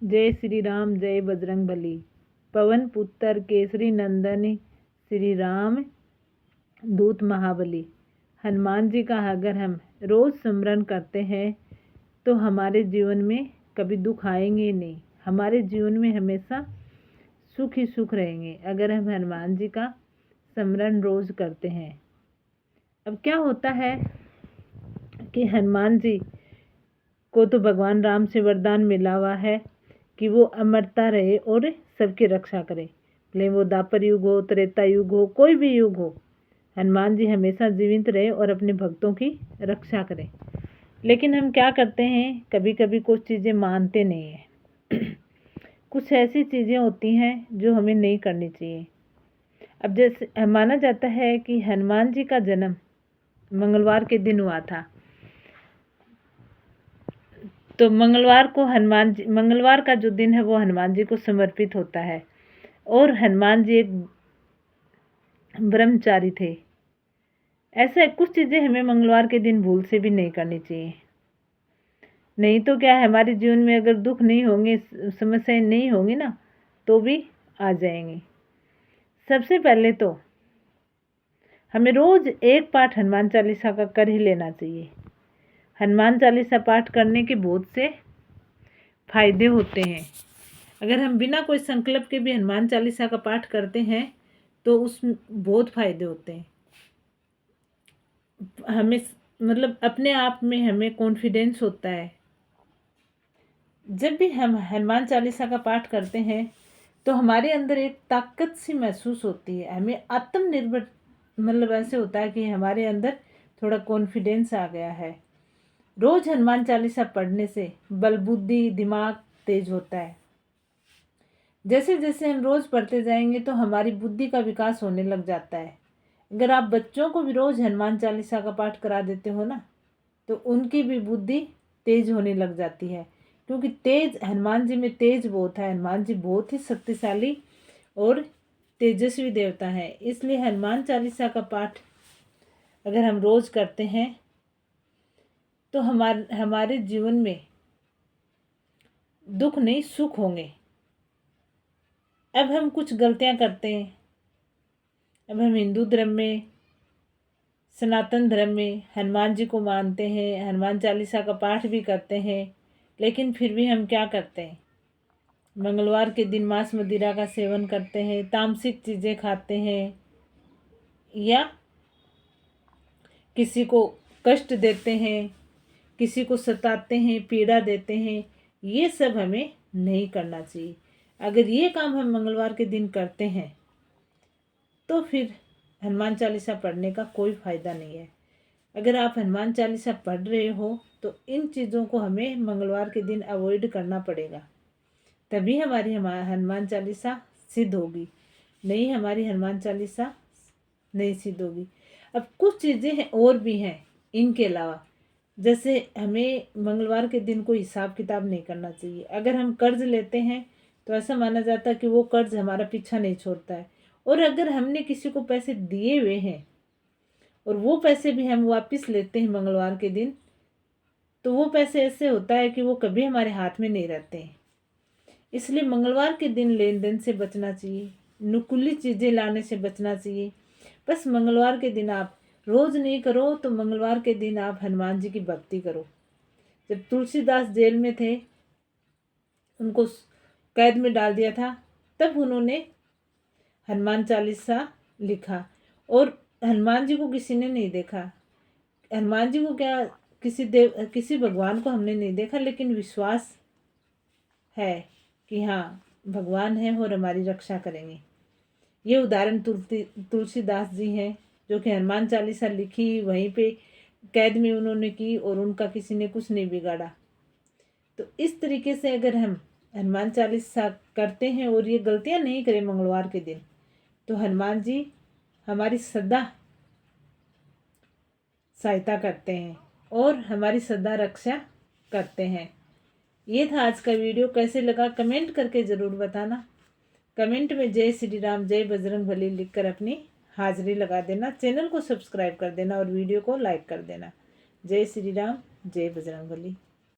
जय श्री राम जय बजरंग बली। पवन पुत्र केसरी नंदन श्री राम दूत महाबली। हनुमान जी का अगर हम रोज़ स्मरण करते हैं तो हमारे जीवन में कभी दुख आएंगे नहीं, हमारे जीवन में हमेशा सुख ही सुख रहेंगे अगर हम हनुमान जी का स्मरण रोज़ करते हैं। अब क्या होता है कि हनुमान जी को तो भगवान राम से वरदान मिला हुआ है कि वो अमरता रहे और सबकी रक्षा करे, भले वो द्वापर युग हो, त्रेता युग हो, कोई भी युग हो, हनुमान जी हमेशा जीवित रहे और अपने भक्तों की रक्षा करें। लेकिन हम क्या करते हैं, कभी कभी कुछ चीज़ें मानते नहीं हैं कुछ ऐसी चीज़ें होती हैं जो हमें नहीं करनी चाहिए। अब जैसे माना जाता है कि हनुमान जी का जन्म मंगलवार के दिन हुआ था, तो मंगलवार का जो दिन है वो हनुमान जी को समर्पित होता है। और हनुमान जी एक ब्रह्मचारी थे। ऐसे कुछ चीज़ें हमें मंगलवार के दिन भूल से भी नहीं करनी चाहिए, नहीं तो क्या है, हमारे जीवन में अगर दुख नहीं होंगे, समस्याएं नहीं होंगी ना, तो भी आ जाएंगी। सबसे पहले तो हमें रोज़ एक पाठ हनुमान चालीसा का कर ही लेना चाहिए। हनुमान चालीसा पाठ करने के बहुत से फायदे होते हैं। अगर हम बिना कोई संकल्प के भी हनुमान चालीसा का पाठ करते हैं तो उसमें बहुत फायदे होते हैं। हमें मतलब अपने आप में हमें कॉन्फिडेंस होता है। जब भी हम हनुमान चालीसा का पाठ करते हैं तो हमारे अंदर एक ताकत सी महसूस होती है, हमें आत्मनिर्भर मतलब ऐसे होता है कि हमारे अंदर थोड़ा कॉन्फिडेंस आ गया है। रोज हनुमान चालीसा पढ़ने से बल बुद्धि दिमाग तेज होता है। जैसे जैसे हम रोज पढ़ते जाएंगे तो हमारी बुद्धि का विकास होने लग जाता है। अगर आप बच्चों को भी रोज हनुमान चालीसा का पाठ करा देते हो ना, तो उनकी भी बुद्धि तेज होने लग जाती है, क्योंकि तेज हनुमान जी में तेज बहुत है। हनुमान जी बहुत ही शक्तिशाली और तेजस्वी देवता है, इसलिए हनुमान चालीसा का पाठ अगर हम रोज करते हैं तो हमारे जीवन में दुख नहीं सुख होंगे। अब हम कुछ गलतियां करते हैं। अब हम हिंदू धर्म में, सनातन धर्म में हनुमान जी को मानते हैं, हनुमान चालीसा का पाठ भी करते हैं, लेकिन फिर भी हम क्या करते हैं, मंगलवार के दिन मांस मदिरा का सेवन करते हैं, तामसिक चीज़ें खाते हैं, या किसी को कष्ट देते हैं, किसी को सताते हैं, पीड़ा देते हैं। ये सब हमें नहीं करना चाहिए। अगर ये काम हम मंगलवार के दिन करते हैं तो फिर हनुमान चालीसा पढ़ने का कोई फ़ायदा नहीं है। अगर आप हनुमान चालीसा पढ़ रहे हो तो इन चीज़ों को हमें मंगलवार के दिन अवॉइड करना पड़ेगा, तभी हमारी हनुमान चालीसा सिद्ध होगी, नहीं हमारी हनुमान चालीसा नहीं सिद्ध होगी। अब कुछ चीज़ें हैं और भी हैं इनके अलावा, जैसे हमें मंगलवार के दिन कोई हिसाब किताब नहीं करना चाहिए। अगर हम कर्ज लेते हैं तो ऐसा माना जाता है कि वो कर्ज हमारा पीछा नहीं छोड़ता है, और अगर हमने किसी को पैसे दिए हुए हैं और वो पैसे भी हम वापस लेते हैं मंगलवार के दिन, तो वो पैसे ऐसे होता है कि वो कभी हमारे हाथ में नहीं रहते हैं। इसलिए मंगलवार के दिन लेन देन से बचना चाहिए, नुकुली चीज़ें लाने से बचना चाहिए। बस मंगलवार के दिन आप रोज़ नहीं करो तो मंगलवार के दिन आप हनुमान जी की भक्ति करो। जब तुलसीदास जेल में थे, उनको कैद में डाल दिया था, तब उन्होंने हनुमान चालीसा लिखा, और हनुमान जी को किसी ने नहीं देखा। हनुमान जी को क्या, किसी भगवान को हमने नहीं देखा, लेकिन विश्वास है कि हाँ भगवान है और हमारी रक्षा करेंगे। ये उदाहरण तुलसीदास जी हैं, जो कि हनुमान चालीसा लिखी, वहीं पे कैद में उन्होंने की और उनका किसी ने कुछ नहीं बिगाड़ा। तो इस तरीके से अगर हम हनुमान चालीसा करते हैं और ये गलतियां नहीं करें मंगलवार के दिन, तो हनुमान जी हमारी सदा सहायता करते हैं और हमारी सदा रक्षा करते हैं। ये था आज का वीडियो, कैसे लगा कमेंट करके ज़रूर बताना। कमेंट में जय श्री राम जय बजरंग बली लिखकर अपनी हाजिरी लगा देना। चैनल को सब्सक्राइब कर देना और वीडियो को लाइक कर देना। जय श्री राम जय बजरंग बली।